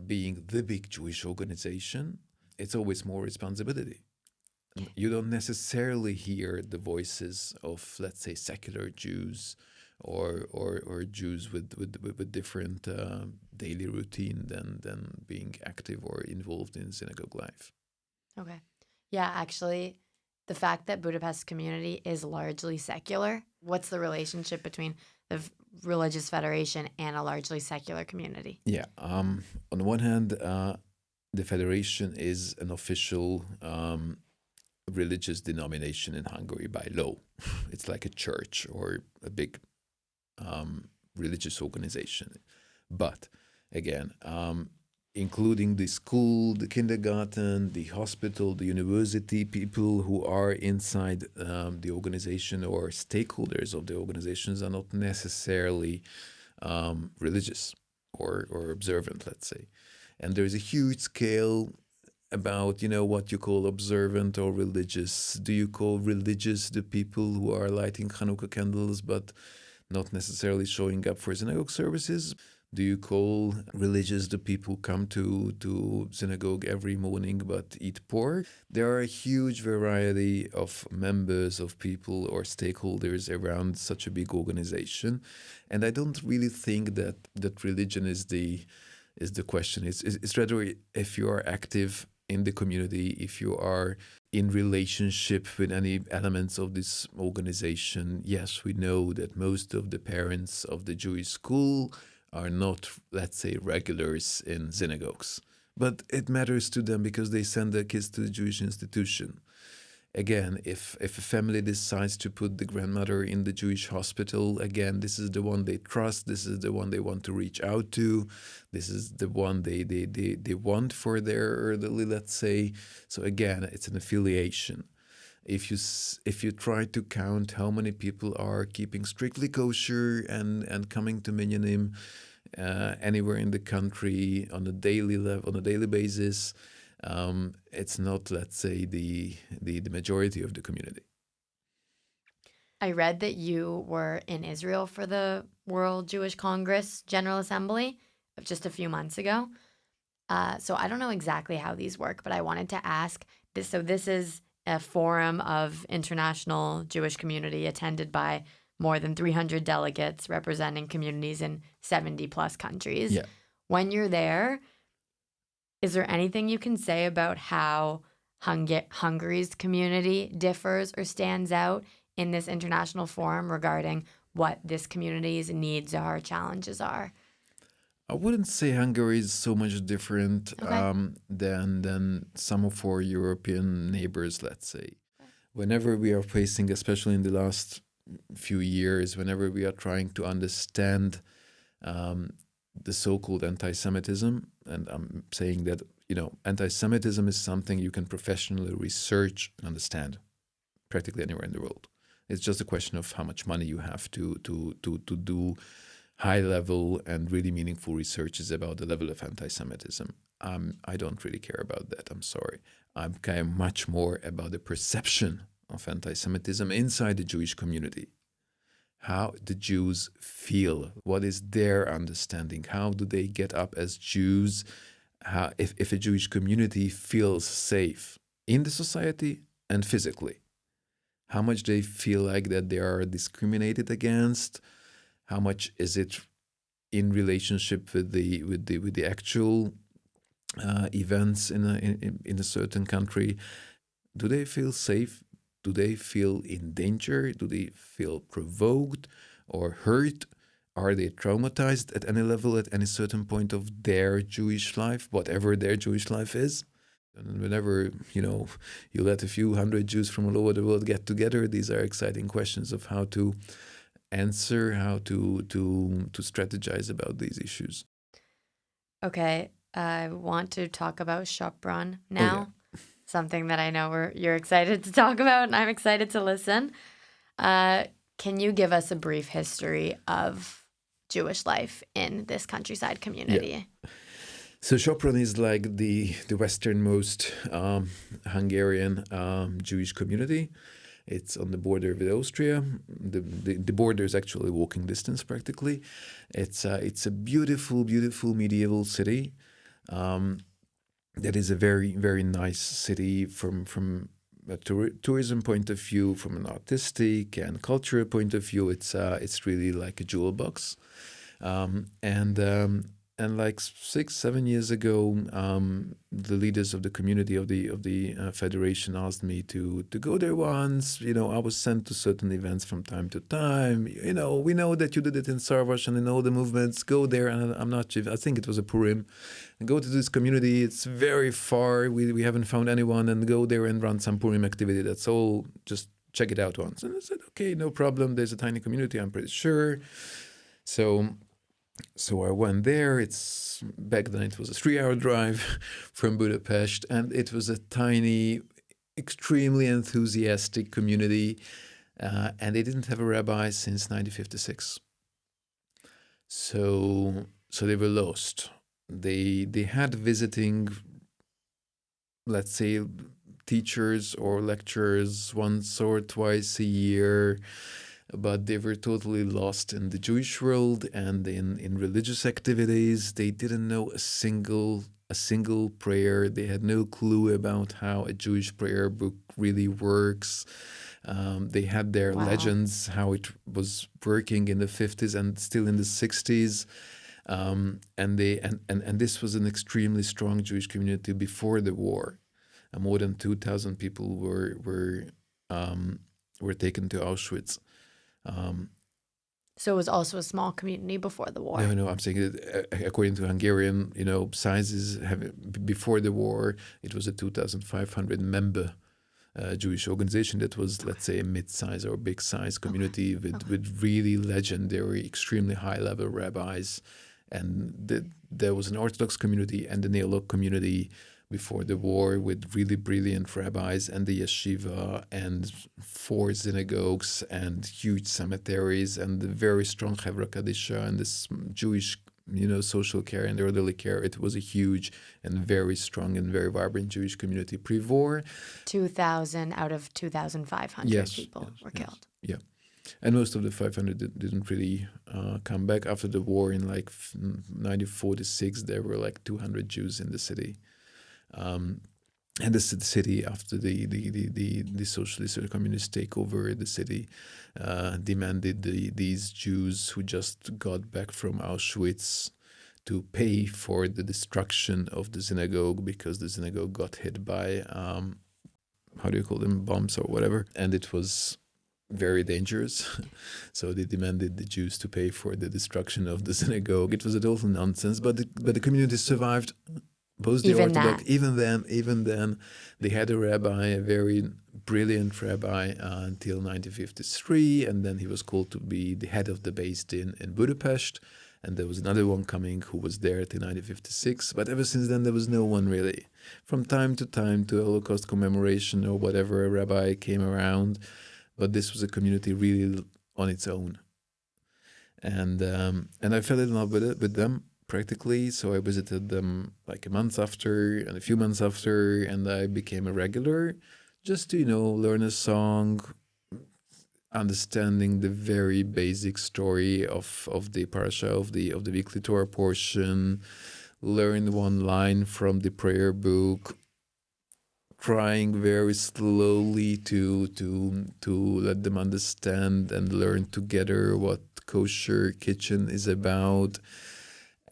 being the big Jewish organization, it's always more responsibility. You don't necessarily hear the voices of, let's say, secular Jews or Jews with different daily routine than being active or involved in synagogue life. Okay. Yeah, actually, the fact that Budapest community is largely secular, what's the relationship between the religious federation and a largely secular community? Yeah. On the one hand, the federation is an official religious denomination in Hungary by law. It's like a church or a big religious organization. But again, including the school, the kindergarten, the hospital, the university, people who are inside the organization or stakeholders of the organizations are not necessarily religious or observant, let's say. And there's a huge scale about, what you call observant or religious. Do you call religious the people who are lighting Hanukkah candles but not necessarily showing up for synagogue services? Do you call religious the people who come to synagogue every morning but eat pork? There are a huge variety of members, of people or stakeholders around such a big organization. And I don't really think that religion is the question. It's rather if you are active in the community, if you are in relationship with any elements of this organization. Yes, we know that most of the parents of the Jewish school are not, let's say, regulars in synagogues. But it matters to them because they send their kids to the Jewish institution. Again, if a family decides to put the grandmother in the Jewish hospital, again, this is the one they trust. This is the one they want to reach out to. This is the one they want for their elderly, let's say. So again, it's an affiliation. If you try to count how many people are keeping strictly kosher and coming to Minyanim anywhere in the country on a daily basis, it's not, let's say, the majority of the community. I read that you were in Israel for the World Jewish Congress General Assembly just a few months ago. So I don't know exactly how these work, but I wanted to ask this. So this is a forum of international Jewish community attended by more than 300 delegates representing communities in 70 plus countries. Yeah. When you're there, is there anything you can say about how Hungary's community differs or stands out in this international forum regarding what this community's needs are, challenges are? I wouldn't say Hungary is so much different Okay. than some of our European neighbors, let's say. Whenever we are facing, especially in the last few years, whenever we are trying to understand the so-called anti-Semitism, and I'm saying that, anti-Semitism is something you can professionally research and understand practically anywhere in the world. It's just a question of how much money you have to do high-level and really meaningful researches about the level of anti-Semitism. I don't really care about that. I'm sorry. I'm kind of much more about the perception of anti-Semitism inside the Jewish community. How the Jews feel, what is their understanding, how do they get up as Jews, if a Jewish community feels safe in the society and physically, how much they feel like that they are discriminated against, how much is it in relationship with the actual events in a certain country. Do they feel safe? Do they feel in danger? Do they feel provoked or hurt? Are they traumatized at any level, at any certain point of their Jewish life, whatever their Jewish life is? And whenever, you let a few hundred Jews from all over the world get together, these are exciting questions of how to answer, how to strategize about these issues. Okay, I want to talk about Shopron now. Something that I know you're excited to talk about, and I'm excited to listen. Can you give us a brief history of Jewish life in this countryside community? Yeah. So Sopron is like the westernmost Hungarian Jewish community. It's on the border with Austria. The border is actually walking distance practically. It's a beautiful, beautiful medieval city. That is a very, very nice city from a tourism point of view, from an artistic and cultural point of view. It's really like a jewel box. And like 6-7 years ago, the leaders of the community of the federation asked me to go there once. I was sent to certain events from time to time. We know that you did it in Sarvash and in all the movements. Go there, and I'm not. I think it was a Purim. And go to this community. It's very far. We haven't found anyone, and go there and run some Purim activity. That's all. Just check it out once. And I said, okay, no problem. There's a tiny community. I'm pretty sure. So I went there. Back then it was a 3-hour drive from Budapest, and it was a tiny, extremely enthusiastic community, and they didn't have a rabbi since 1956. So they were lost. They had visiting, let's say, teachers or lecturers once or twice a year, but they were totally lost in the Jewish world and in religious activities. They didn't know a single prayer. They had no clue about how a Jewish prayer book really works. They had their legends, how it was working in the 50s and still in the 60s. And this was an extremely strong Jewish community before the war. More than 2,000 people were taken to Auschwitz. So it was also a small community before the war. No, I'm saying that according to Hungarian, sizes, before the war, it was a 2,500 member Jewish organization that was, let's say, a mid-size or big-size community with really legendary, extremely high-level rabbis. And there was an Orthodox community and a Neolog community before the war with really brilliant rabbis and the yeshiva and 4 synagogues and huge cemeteries and the very strong Chevra Kadisha and this Jewish, social care and elderly care. It was a huge and very strong and very vibrant Jewish community pre-war. 2,000 out of 2,500 people were killed. Yeah. And most of the 500 didn't really come back. After the war in 1946, there were 200 Jews in the city. And the city, after the socialist or communist takeover, the city demanded these Jews who just got back from Auschwitz to pay for the destruction of the synagogue because the synagogue got hit by how do you call them, bombs or whatever, and it was very dangerous. So they demanded the Jews to pay for the destruction of the synagogue. It was a total nonsense, but the community survived. Both the Even Orthodox, that. even then, they had a rabbi, a very brilliant rabbi, until 1953, and then he was called to be the head of the Beis Din in Budapest, and there was another one coming who was there till 1956. But ever since then, there was no one really. From time to Holocaust commemoration or whatever, a rabbi came around, but this was a community really on its own, and I fell in love with them practically. So I visited them like a month after and a few months after, and I became a regular, just to learn a song, understanding the very basic story of the parasha, of the weekly Torah portion, learn one line from the prayer book, trying very slowly to let them understand and learn together what kosher kitchen is about,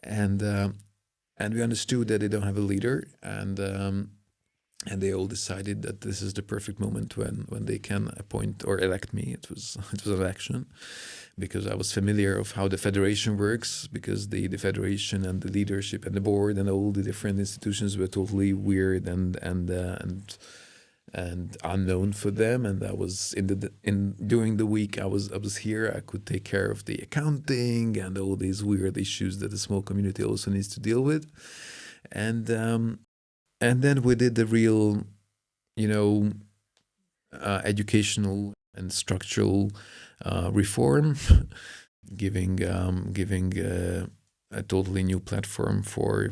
and we understood that they don't have a leader, and they all decided that this is the perfect moment when they can appoint or elect me. It was an election, because I was familiar of how the federation works, because the federation and the leadership and the board and all the different institutions were totally weird and unknown for them. And I was during the week I was here, I could take care of the accounting and all these weird issues that a small community also needs to deal with. And then we did the real, educational and structural reform, giving a totally new platform for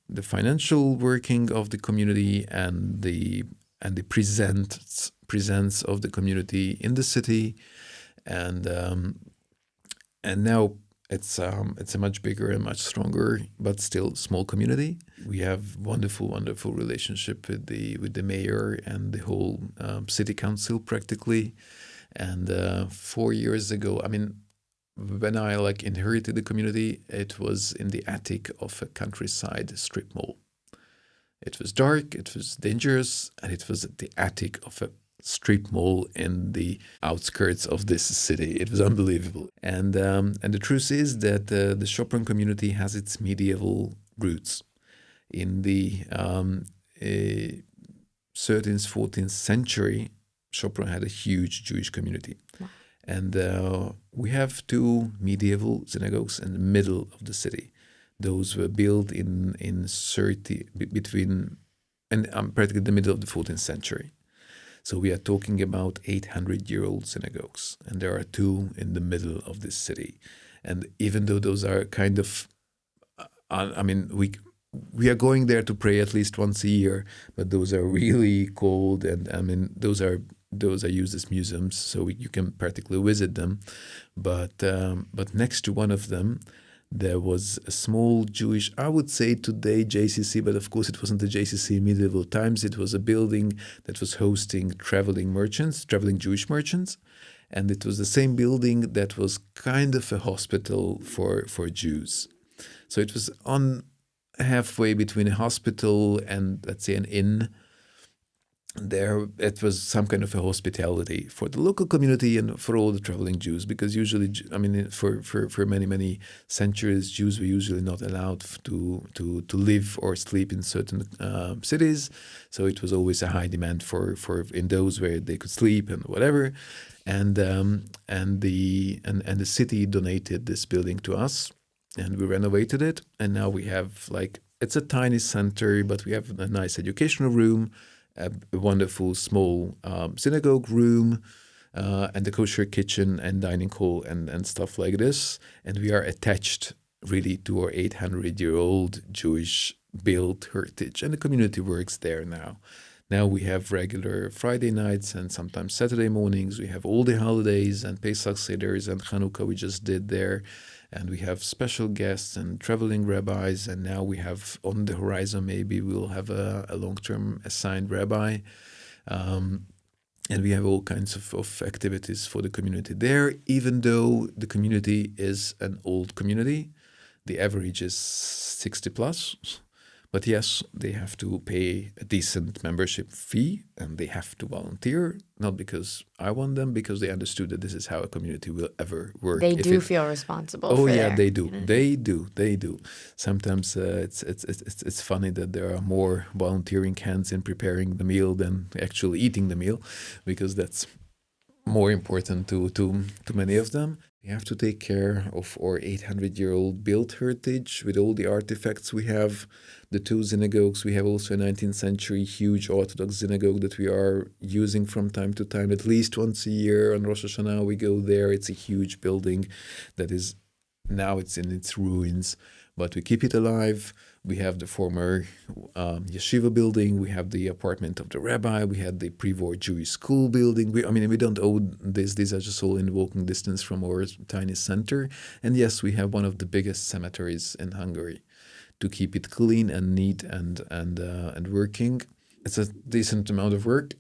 the financial working of the community and the presence of the community in the city, and now it's a much bigger and much stronger, but still small community. We have wonderful relationship with the mayor and the whole city council practically. And 4 years ago, I mean, when I inherited the community, it was in the attic of a countryside strip mall. It was dark, it was dangerous, and it was at the attic of a strip mall in the outskirts of this city. It was unbelievable. And the truth is that the Sopron community has its medieval roots. In the 13th, 14th century, Sopron had a huge Jewish community. Wow. And we have 2 medieval synagogues in the middle of the city. Those were built in practically the middle of the 14th century. So we are talking about 800-year-old synagogues, and there are 2 in the middle of this city. And even though those are kind of, we are going there to pray at least once a year, but those are really cold, and those are used as museums, so you can practically visit them. But next to one of them, there was a small Jewish, I would say today JCC, but of course it wasn't the JCC in medieval times. It was a building that was hosting traveling Jewish merchants. And it was the same building that was kind of a hospital for Jews. So it was on halfway between a hospital and, let's say, an inn. There, it was some kind of a hospitality for the local community and for all the traveling Jews, because usually, for many centuries, Jews were usually not allowed to live or sleep in certain cities. So it was always a high demand for in those where they could sleep and whatever, and the city donated this building to us, and we renovated it, and now we have it's a tiny center, but we have a nice educational room, a wonderful small synagogue room, and the kosher kitchen and dining hall and stuff like this. And we are attached really to our 800-year-old Jewish built heritage, and the community works there now. Now we have regular Friday nights and sometimes Saturday mornings. We have all the holidays and Pesach Seders and Chanukah we just did there. And we have special guests and traveling rabbis. And now we have on the horizon, maybe we'll have a long-term assigned rabbi. And we have all kinds of activities for the community there, even though the community is an old community. The average is 60 plus. But yes, they have to pay a decent membership fee and they have to volunteer, not because I want them, because they understood that this is how a community will ever work. They do feel responsible Oh for yeah, their they do. community. They do. Sometimes it's funny that there are more volunteering hands in preparing the meal than actually eating the meal, because that's more important to many of them. We have to take care of our 800-year-old built heritage with all the artifacts we have. The two synagogues. We have also a 19th century huge Orthodox synagogue that we are using from time to time. At least once a year on Rosh Hashanah we go there. It's a huge building that is now it's in its ruins, but we keep it alive. We have the former yeshiva building. We have the apartment of the rabbi. We had the pre-war Jewish school building. We don't own this. These are just all in walking distance from our tiny center. And yes, we have one of the biggest cemeteries in Hungary. To keep it clean and neat and working, it's a decent amount of work,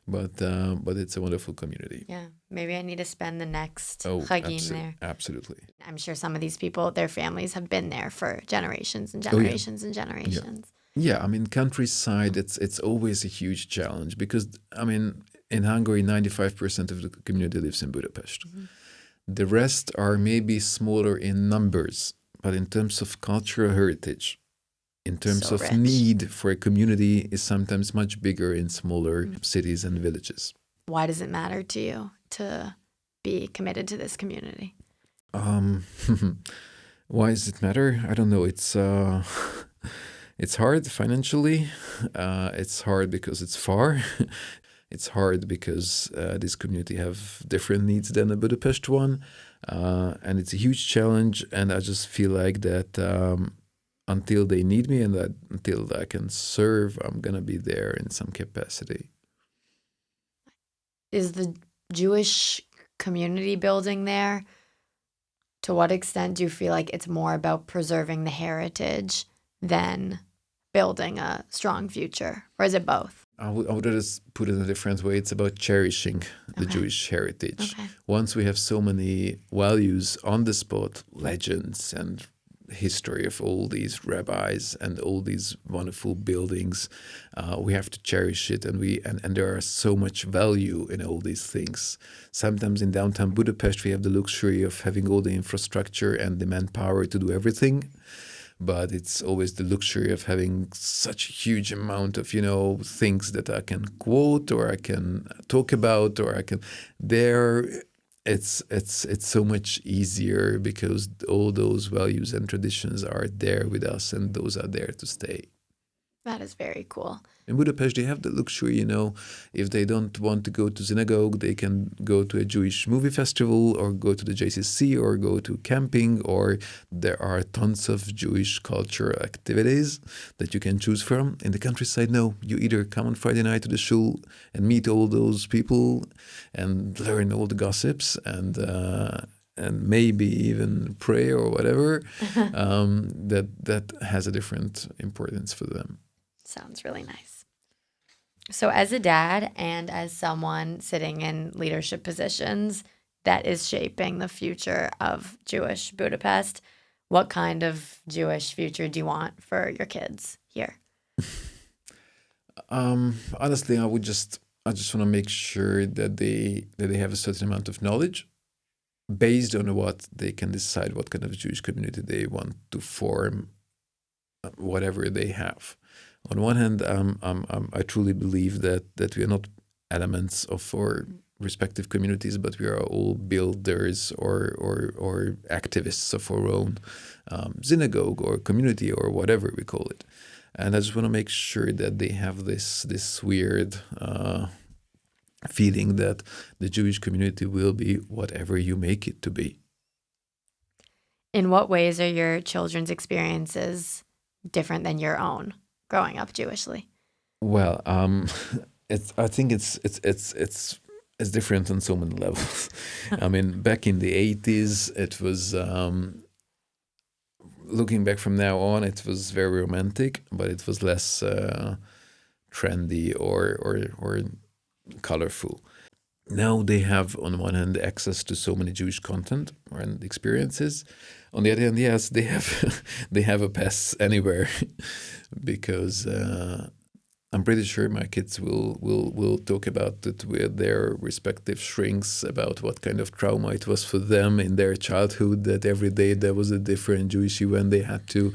but it's a wonderful community. Yeah, maybe I need to spend the next Oh, Chagim there. absolutely. I'm sure some of these people, their families have been there for generations and Oh, yeah. generations and generations. Yeah, countryside, it's always a huge challenge because, in Hungary, 95% of the community lives in Budapest. Mm-hmm. The rest are maybe smaller in numbers, but in terms of cultural heritage, in terms So of rich. need for a community is sometimes much bigger in smaller cities and villages. Why does it matter to you to be committed to this community? Why does it matter? I don't know. It's hard financially. It's hard because it's far. It's hard because this community have different needs than the Budapest one, and it's a huge challenge. And I just feel like that until they need me and that until I can serve, I'm gonna be there in some capacity. Is the Jewish community building there? To what extent do you feel like it's more about preserving the heritage than building a strong future? Or is it both? I would just put it in a different way. It's about cherishing the Okay. Jewish heritage. Okay. Once we have so many values on the spot, legends and history of all these rabbis and all these wonderful buildings, we have to cherish it, and there are so much value in all these things. Sometimes in downtown Budapest we have the luxury of having all the infrastructure and the manpower to do everything, but it's always the luxury of having such a huge amount of things that I can quote or I can talk about or I can there. It's so much easier because all those values and traditions are there with us, and those are there to stay. That is very cool. In Budapest, they have the luxury, if they don't want to go to synagogue, they can go to a Jewish movie festival or go to the JCC or go to camping, or there are tons of Jewish cultural activities that you can choose from. In the countryside, no. You either come on Friday night to the shul and meet all those people and learn all the gossips and maybe even pray or whatever. That has a different importance for them. Sounds really nice. So as a dad and as someone sitting in leadership positions that is shaping the future of Jewish Budapest, what kind of Jewish future do you want for your kids here? Honestly, I just want to make sure that they have a certain amount of knowledge based on what they can decide what kind of Jewish community they want to form, whatever they have. On one hand, I truly believe that we are not elements of our respective communities, but we are all builders or activists of our own synagogue or community or whatever we call it. And I just want to make sure that they have this weird feeling that the Jewish community will be whatever you make it to be. In what ways are your children's experiences different than your own growing up Jewishly? Well, I think it's different on so many levels. Back in the 80s, it was looking back from now on, it was very romantic, but it was less trendy or colorful. now they have, on one hand, access to so many Jewish content and experiences. On the other hand, yes, they have they have a pass anywhere because I'm pretty sure my kids will talk about it with their respective shrinks about what kind of trauma it was for them in their childhood, that every day there was a different Jewish event they had to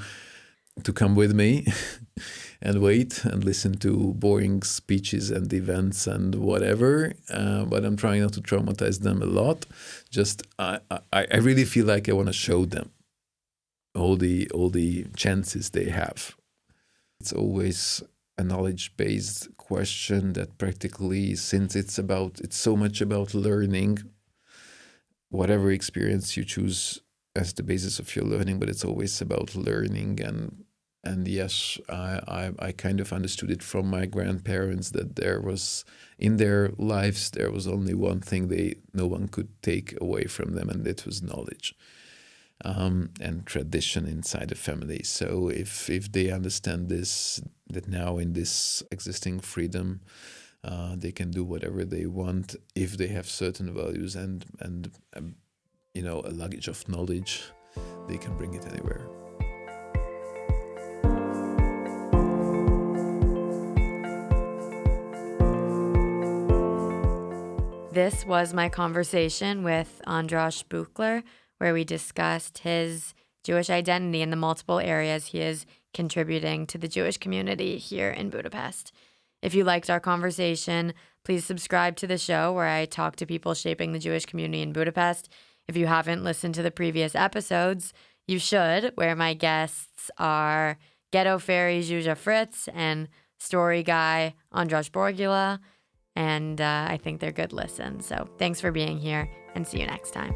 come with me and wait and listen to boring speeches and events and whatever. But I'm trying not to traumatize them a lot. Just I really feel like I want to show them all the chances they have. It's always a knowledge-based question that practically, since it's so much about learning, whatever experience you choose as the basis of your learning, but it's always about learning. And yes, I kind of understood it from my grandparents that there was, in their lives, there was only one thing no one could take away from them, and it was knowledge. And tradition inside the family. So if they understand this, that now in this existing freedom, they can do whatever they want if they have certain values and a luggage of knowledge, they can bring it anywhere. This was my conversation with András Büchler, where we discussed his Jewish identity and the multiple areas he is contributing to the Jewish community here in Budapest. If you liked our conversation, please subscribe to the show where I talk to people shaping the Jewish community in Budapest. If you haven't listened to the previous episodes, you should, where my guests are Ghetto Fairy Zsuzsa Fritz and story guy András Borgula, and I think they're good listens. So thanks for being here, and see you next time.